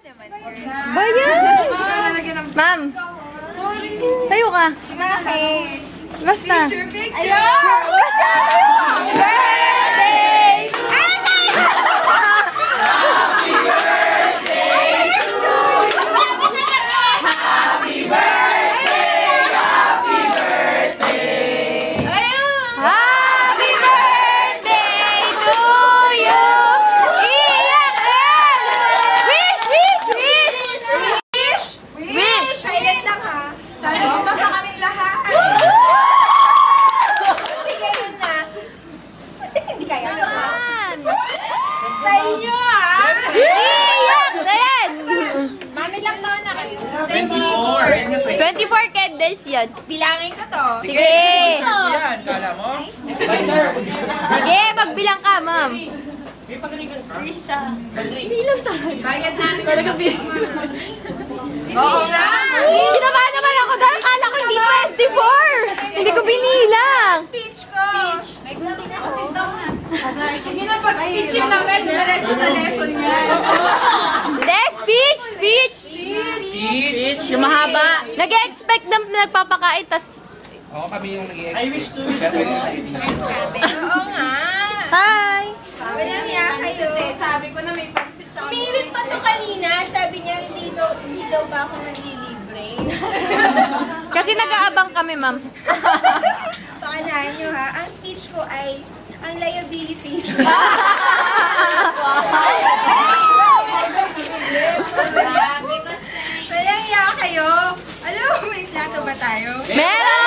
naman. Bayan! Ma'am, tayo ka. Bakit? Basta. Picture! Basta! Birthday! Happy birthday to you! Iyak yan! Wish, wish, wish! Wish! Silent lang ha. Sana bumasa kaming lahat. Sige yun na. Hindi kaya. Naman! Style nyo ha. Iyak na yan! Mami lang ba na kayo? 24 candles yan. Bilangin ko to. Sige! Yan, kala mo? Sige, magbilang ka, ma'am. Bayad natin. Talaga Oo nga. Kinabahan naman ako dahil kala ko hindi 24. Hindi ko binilang. Speech ko. Hindi na pag-speeching namin. Diretso sa lesson niya. Hindi, speech, speech. Speech. Yung mahaba. Nag-expect na nagpapakain, tas... Oo, kami yung nag-i-expect. I wish to. Pero yun ang Sabi. Oo nga. Hi! Walang niya kayo. Sabi ko na may pansit siya. Umirit pa to kanina. Sabi niya, hindi daw ba ako manlilibre. Kasi nag-aabang kami, ma'am. Pakanahan niyo ha. Ang speech ko ay ang liabilities. Walang niya kayo. Alam mo, may plato ba tayo? Meron!